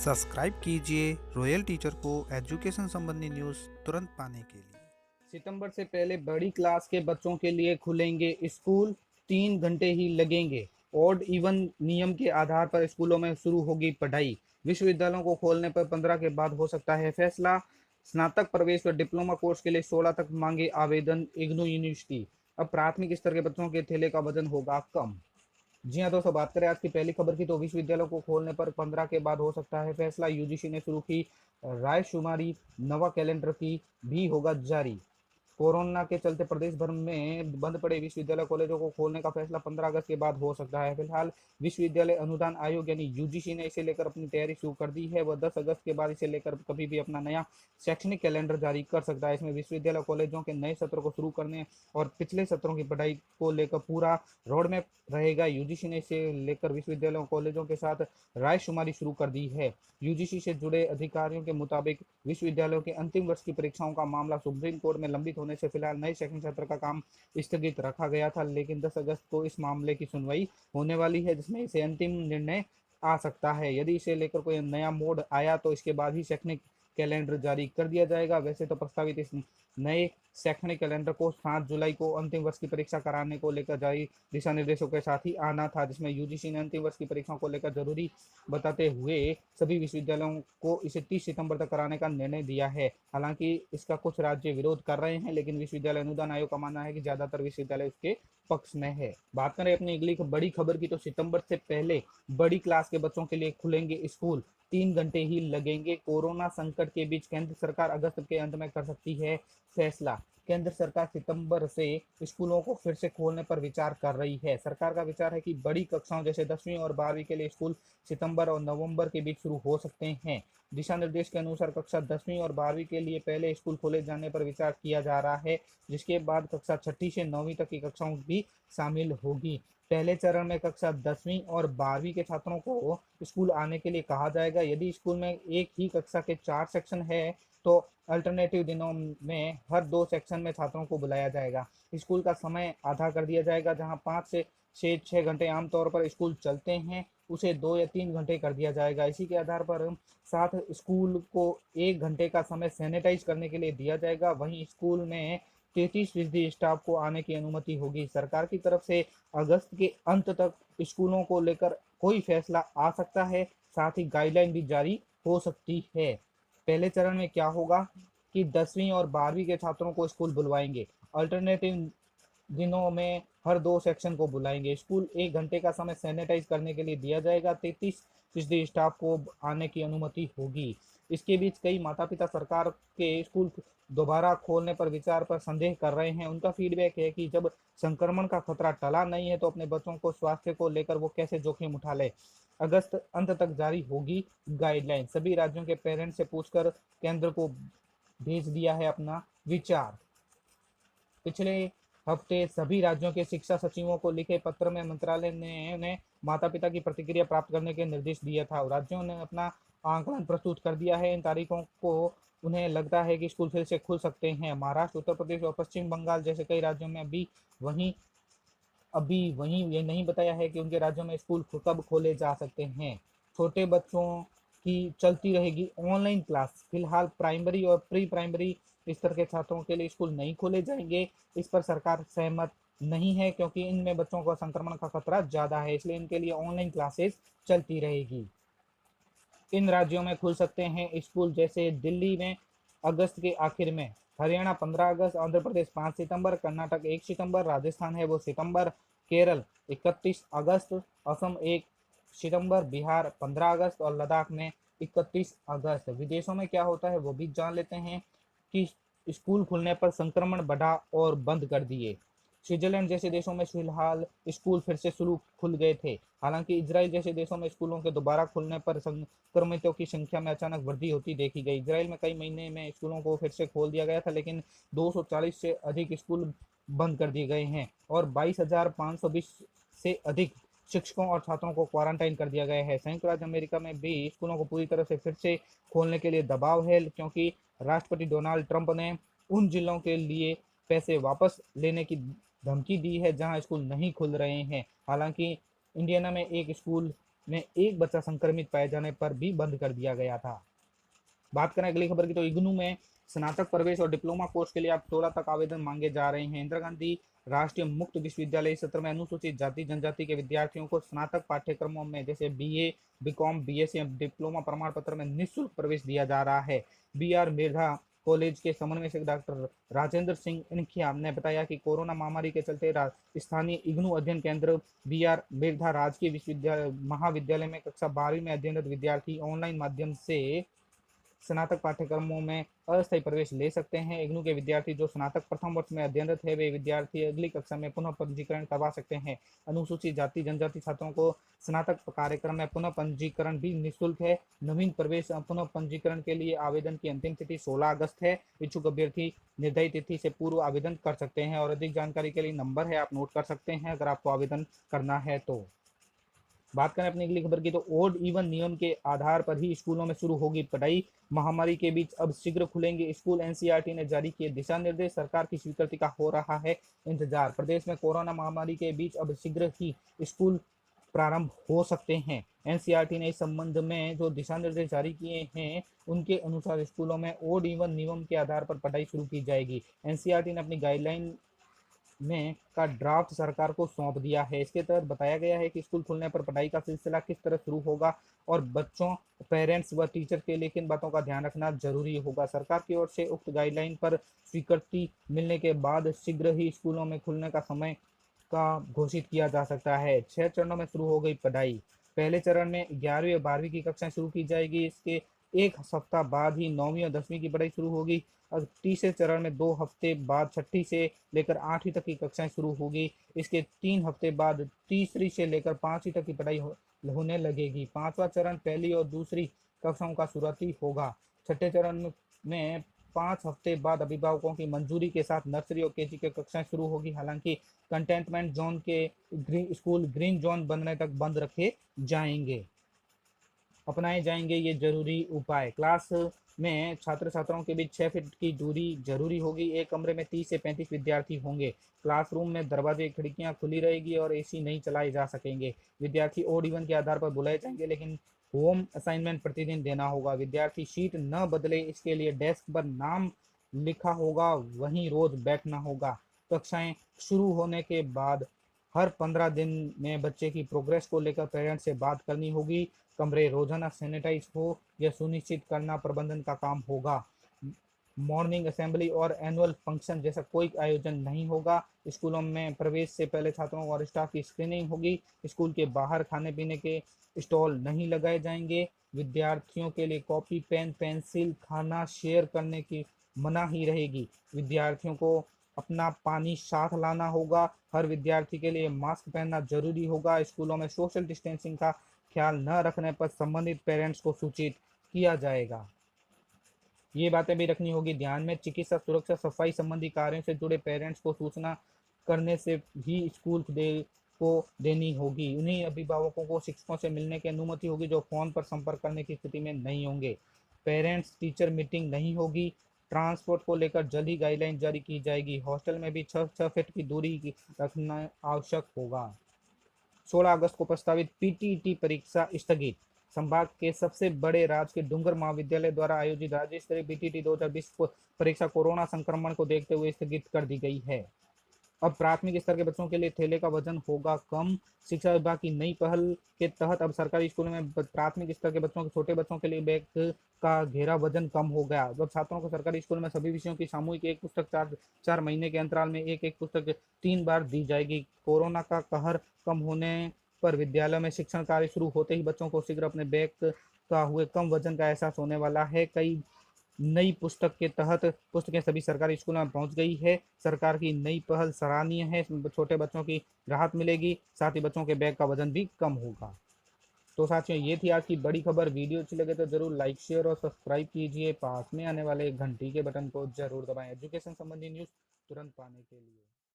Subscribe कीजिए royal teacher को education संबंधी न्यूज़ तुरंत पाने के लिए। सितंबर से पहले बड़ी क्लास के बच्चों के लिए खुलेंगे स्कूल, 3 घंटे ही लगेंगे। ऑड इवन नियम के आधार पर स्कूलों में शुरू होगी पढ़ाई। विश्वविद्यालयों को खोलने पर 15 के बाद हो सकता है फैसला। स्नातक प्रवेश व डिप्लोमा कोर्स के लिए 16 तक मांगे आवेदन इग्नू यूनिवर्सिटी। अब प्राथमिक स्तर के बच्चों के थैले का वजन होगा कम। जी हाँ दोस्तों, बात करें आज की पहली खबर की तो विश्वविद्यालयों को खोलने पर 15 के बाद हो सकता है फैसला। यूजीसी ने शुरू की रायशुमारी, नवा कैलेंडर की भी होगा जारी। कोरोना के चलते प्रदेश भर में बंद पड़े विश्वविद्यालय कॉलेजों को खोलने का फैसला 15 अगस्त के बाद हो सकता है। फिलहाल विश्वविद्यालय अनुदान आयोग यानी यूजीसी ने इसे लेकर अपनी तैयारी शुरू कर दी है। वह 10 अगस्त के बाद इसे लेकर कभी भी अपना नया शैक्षणिक कैलेंडर जारी कर सकता है। इसमें विश्वविद्यालय कॉलेजों के नए सत्र को शुरू करने और पिछले सत्रों की पढ़ाई को लेकर पूरा रोड मैप रहेगा। यूजीसी ने इसे लेकर विश्वविद्यालयों कॉलेजों के साथ रायशुमारी शुरू कर दी है। यूजीसी से जुड़े अधिकारियों के मुताबिक विश्वविद्यालयों के अंतिम वर्ष की परीक्षाओं का मामला सुप्रीम कोर्ट में लंबित होने से फिलहाल नए शैक्षणिक सत्र का काम स्थगित रखा गया था, लेकिन 10 अगस्त को इस मामले की सुनवाई होने वाली है, जिसमें इसे अंतिम निर्णय आ सकता है। यदि इसे लेकर कोई नया मोड़ आया तो इसके बाद ही शैक्षणिक कैलेंडर जारी कर दिया जाएगा। वैसे तो प्रस्तावित इस नए शैक्षणिक कैलेंडर को 7 जुलाई को अंतिम वर्ष की परीक्षा कराने को लेकर जारी दिशा निर्देशों के साथ ही आना था, जिसमें यूजीसी ने अंतिम वर्ष की परीक्षाओं को लेकर जरूरी बताते हुए सभी विश्वविद्यालयों को इसे 30 सितंबर तक कराने का निर्णय दिया है। हालांकि इसका कुछ राज्य विरोध कर रहे हैं, लेकिन विश्वविद्यालय अनुदान आयोग का मानना है कि ज्यादातर विश्वविद्यालय उसके पक्ष में है। बात करें अपनी अगली बड़ी खबर की तो सितंबर से पहले बड़ी क्लास के बच्चों के लिए खुलेंगे स्कूल, 3 घंटे ही लगेंगे। कोरोना संकट के बीच केंद्र सरकार अगस्त के अंत में कर सकती है फैसला। केंद्र सरकार सितंबर से स्कूलों को फिर से खोलने पर विचार कर रही है। सरकार का विचार है कि बड़ी कक्षाओं जैसे 10वीं और 12वीं के लिए स्कूल सितंबर और नवंबर के बीच शुरू हो सकते हैं। दिशा निर्देश के अनुसार कक्षा 10वीं और 12वीं के लिए पहले स्कूल खोले जाने पर विचार किया जा रहा है, जिसके बाद कक्षा 6ठी से 9वीं तक की कक्षाओं भी शामिल होगी। पहले चरण में कक्षा 10वीं और 12वीं के छात्रों को स्कूल आने के लिए कहा जाएगा। यदि स्कूल में एक ही कक्षा के 4 सेक्शन है तो अल्टरनेटिव दिनों में हर 2 सेक्शन में छात्रों को बुलाया जाएगा। स्कूल का समय आधा कर दिया जाएगा। जहां 5 से 6 घंटे आमतौर पर स्कूल चलते हैं, उसे 2 या 3 घंटे कर दिया जाएगा। इसी के आधार पर साथ स्कूल को 1 घंटे का समय सैनिटाइज करने के लिए दिया जाएगा। वहीं स्कूल में 33% स्टाफ को आने की अनुमति होगी। सरकार की तरफ से अगस्त के अंत तक स्कूलों को लेकर कोई फैसला आ सकता है, साथ ही गाइडलाइन भी जारी हो सकती है। पहले चरण में क्या होगा कि 10वीं और 12वीं के छात्रों को स्कूल बुलवाएंगे। अल्टरनेटिव दिनों में हर 2 सेक्शन को बुलाएंगे। स्कूल 1 घंटे का समय सैनिटाइज करने के लिए दिया जाएगा। 33% स्टाफ को आने की अनुमति होगी। इसके बीच कई माता पिता सरकार के स्कूल दोबारा खोलने पर विचार पर संदेह कर रहे हैं। उनका फीडबैक है कि जब संक्रमण का खतरा टला नहीं है तो अपने बच्चों को स्वास्थ्य को लेकर वो कैसे जोखिम उठा ले। अगस्त अंत तक जारी होगी गाइडलाइन। सभी राज्यों के पेरेंट्स से पूछकर केंद्र को भेज दिया है अपना विचार। पिछले हफ्ते सभी राज्यों के शिक्षा सचिवों को लिखे पत्र में मंत्रालय ने उन्हें माता पिता की प्रतिक्रिया प्राप्त करने के निर्देश दिया था। राज्यों ने अपना आंकलन प्रस्तुत कर दिया है। इन तारीखों को उन्हें लगता है कि स्कूल फिर से खुल सकते हैं। महाराष्ट्र, उत्तर प्रदेश और पश्चिम बंगाल जैसे कई राज्यों में अभी वहीं ये नहीं बताया है कि उनके राज्यों में स्कूल कब खोले जा सकते हैं। छोटे बच्चों की चलती रहेगी ऑनलाइन क्लास। फिलहाल प्राइमरी और प्री प्राइमरी स्तर के छात्रों के लिए स्कूल नहीं खोले जाएंगे। इस पर सरकार सहमत नहीं है, क्योंकि इनमें बच्चों को संक्रमण का खतरा ज़्यादा है, इसलिए इनके लिए ऑनलाइन क्लासेस चलती रहेगी। इन राज्यों में खुल सकते हैं स्कूल जैसे दिल्ली में अगस्त के आखिर में, हरियाणा 15 अगस्त, आंध्र प्रदेश 5 सितंबर, कर्नाटक 1 सितंबर, राजस्थान है वो सितंबर, केरल 31 अगस्त, असम 1 सितंबर, बिहार 15 अगस्त और लद्दाख में 31 अगस्त। विदेशों में क्या होता है वो भी जान लेते हैं कि स्कूल खुलने पर संक्रमण बढ़ा और बंद कर दिए। स्विट्जरलैंड जैसे देशों में फिलहाल स्कूल फिर से शुरू खुल गए थे। हालांकि इजराइल जैसे देशों में स्कूलों के दोबारा खुलने पर संक्रमितों की संख्या में अचानक वृद्धि होती देखी गई। इजराइल में कई महीने में स्कूलों को फिर से खोल दिया गया था, लेकिन 240 से अधिक स्कूल बंद कर दिए गए हैं और 22,520 से अधिक शिक्षकों और छात्रों को क्वारंटाइन कर दिया गया है। संयुक्त राज्य अमेरिका में भी स्कूलों को पूरी तरह से फिर से खोलने के लिए दबाव है, क्योंकि राष्ट्रपति डोनाल्ड ट्रंप ने उन जिलों के लिए पैसे वापस लेने की धमकी दी है जहां स्कूल नहीं खुल रहे हैं। हालांकि इंडियाना में एक स्कूल में एक बच्चा संक्रमित पाए जाने पर भी बंद कर दिया गया था। बात करें अगली खबर की तो इग्नू में स्नातक प्रवेश और डिप्लोमा कोर्स के लिए अब 16 तक आवेदन मांगे जा रहे हैं। इंदिरा गांधी राष्ट्रीय मुक्त विश्वविद्यालय इस सत्र में अनुसूचित जाति जनजाति के विद्यार्थियों को स्नातक पाठ्यक्रमों में जैसे बीए, बीकॉम, बीएससी या डिप्लोमा प्रमाण पत्र में निःशुल्क प्रवेश दिया जा रहा है। बी आर मिर्धा कॉलेज के समन्वयक डॉक्टर राजेंद्र सिंह इनखिया ने बताया कि कोरोना महामारी के चलते स्थानीय इग्नू अध्ययन केंद्र बी आर मिर्धा राजकीय विश्वविद्यालय महाविद्यालय में कक्षा 12वीं में अध्ययनरत विद्यार्थी ऑनलाइन माध्यम से स्नातक पाठ्यक्रमों में अस्थायी प्रवेश ले सकते हैं। इग्नू के विद्यार्थी जो स्नातक प्रथम वर्ष में अध्ययनरत है वे विद्यार्थी अगली कक्षा में पुनः पंजीकरण करवा सकते हैं। अनुसूचित जाति जनजाति छात्रों को स्नातक कार्यक्रम में पुनः पंजीकरण भी निःशुल्क है। नवीन प्रवेश पुनः पंजीकरण के लिए आवेदन की अंतिम तिथि 16 अगस्त है। इच्छुक अभ्यर्थी निर्धारित तिथि से पूर्व आवेदन कर सकते हैं और अधिक जानकारी के लिए नंबर है, आप नोट कर सकते हैं अगर आपको आवेदन करना है तो। बात करें अपनी अगली खबर की तो ओड इवन नियम के आधार पर ही स्कूलों में शुरू होगी पढ़ाई। महामारी के बीच अब शीघ्र खुलेंगे स्कूल। एनसीईआरटी ने जारी किए दिशा निर्देश, सरकार की स्वीकृति का हो रहा है इंतजार। प्रदेश में कोरोना महामारी के बीच अब शीघ्र ही स्कूल प्रारंभ हो सकते हैं। एनसीईआरटी ने इस संबंध में जो दिशा निर्देश जारी किए हैं उनके अनुसार स्कूलों में ओड इवन नियम के आधार पर पढ़ाई शुरू की जाएगी। एनसीईआरटी ने अपनी गाइडलाइन में का ड्राफ्ट सरकार को सौंप दिया है। इसके तहत बताया गया है कि स्कूल खुलने पर पढ़ाई का सिलसिला किस तरह शुरू होगा और बच्चों, पेरेंट्स व टीचर के लिए किन बातों का ध्यान रखना जरूरी होगा। सरकार की ओर से उक्त गाइडलाइन पर स्वीकृति मिलने के बाद शीघ्र ही स्कूलों में खुलने का समय का घोषित किया जा सकता है। 6 चरणों में शुरू हो गई पढ़ाई। पहले चरण में 11वीं और 12वीं की कक्षाएं शुरू की जाएगी। इसके एक सप्ताह बाद ही 9वीं और 10वीं की पढ़ाई शुरू होगी और तीसरे चरण में 2 हफ्ते बाद 6ठी से लेकर 8वीं तक की कक्षाएं शुरू होगी। इसके 3 हफ्ते बाद तीसरी से लेकर 5वीं तक की पढ़ाई होने लगेगी। 5वां चरण पहली और दूसरी कक्षाओं का शुरुआती होगा। छठे चरण में 5 हफ्ते बाद अभिभावकों की मंजूरी के साथ नर्सरी और केजी की कक्षाएं शुरू होगी। हालांकि कंटेनमेंट जोन के स्कूल ग्रीन जोन बनने तक बंद रखे जाएंगे। अपनाए जाएंगे ये जरूरी उपाय। क्लास में छात्र छात्राओं के बीच 6 फीट की दूरी जरूरी होगी। एक कमरे में 30 से 35 विद्यार्थी होंगे। क्लासरूम में दरवाजे खिड़कियां खुली रहेगी और एसी नहीं चलाए जा सकेंगे। विद्यार्थी ओड इवन के आधार पर बुलाए जाएंगे लेकिन होम असाइनमेंट प्रतिदिन देना होगा। विद्यार्थी सीट न बदले इसके लिए डेस्क पर नाम लिखा होगा, वहीं रोज बैठना होगा। कक्षाएं शुरू होने के बाद हर 15 दिन में बच्चे की प्रोग्रेस को लेकर पेरेंट्स से बात करनी होगी। कमरे रोजाना सैनिटाइज हो यह सुनिश्चित करना प्रबंधन का काम होगा। मॉर्निंग असेंबली और एनुअल फंक्शन जैसा कोई आयोजन नहीं होगा। स्कूलों में प्रवेश से पहले छात्रों और स्टाफ की स्क्रीनिंग होगी। स्कूल के बाहर खाने पीने के स्टॉल नहीं लगाए जाएंगे। विद्यार्थियों के लिए कॉपी, पेन, पेंसिल, खाना शेयर करने की मनाही रहेगी। विद्यार्थियों को अपना पानी साथ लाना होगा। हर विद्यार्थी के लिए मास्क पहनना जरूरी होगा। स्कूलों में सोशल डिस्टेंसिंग का ख्याल न रखने पर संबंधित पेरेंट्स को सूचित किया जाएगा। ये बातें भी रखनी होगी ध्यान में। चिकित्सा, सुरक्षा, सफाई संबंधी कार्यों से जुड़े पेरेंट्स को सूचना करने से भी स्कूल को देनी होगी। उन्हीं अभिभावकों को शिक्षकों से मिलने की अनुमति होगी जो फोन पर संपर्क करने की स्थिति में नहीं होंगे। पेरेंट्स टीचर मीटिंग नहीं होगी। ट्रांसपोर्ट को लेकर जल्द ही गाइडलाइन जारी की जाएगी। हॉस्टल में भी 6 फीट की दूरी रखना आवश्यक होगा। 16 अगस्त को प्रस्तावित पीटीईटी परीक्षा स्थगित। संभाग के सबसे बड़े राजकीय डूंगर महाविद्यालय द्वारा आयोजित राज्य स्तरीय पीटीईटी 2020 परीक्षा कोरोना संक्रमण को देखते हुए स्थगित कर दी गई है। अब प्राथमिक स्तर के बच्चों के लिए थैले का वजन होगा कम। शिक्षा विभाग की नई पहल के तहत अब सरकारी स्कूलों में प्राथमिक स्तर के बच्चों के छोटे बच्चों के लिए बैग का घेरा वजन कम हो गया। जब छात्रों को सरकारी स्कूल में सभी विषयों की सामूहिक एक पुस्तक 4 महीने के अंतराल में एक पुस्तक 3 बार दी जाएगी। कोरोना का कहर कम होने पर विद्यालयों में शिक्षण कार्य शुरू होते ही बच्चों को शीघ्र अपने बैग का हुए कम वजन का एहसास होने वाला है। कई नई पुस्तक के तहत पुस्तकें सभी सरकारी स्कूलों में पहुंच गई है। सरकार की नई पहल सराहनीय है। इसमें छोटे बच्चों की राहत मिलेगी, साथ ही बच्चों के बैग का वजन भी कम होगा। तो साथियों, ये थी आज की बड़ी खबर। वीडियो अच्छी लगे तो जरूर लाइक, शेयर और सब्सक्राइब कीजिए। पास में आने वाले घंटी के बटन को जरूर दबाएं एजुकेशन संबंधी न्यूज़ तुरंत पाने के लिए।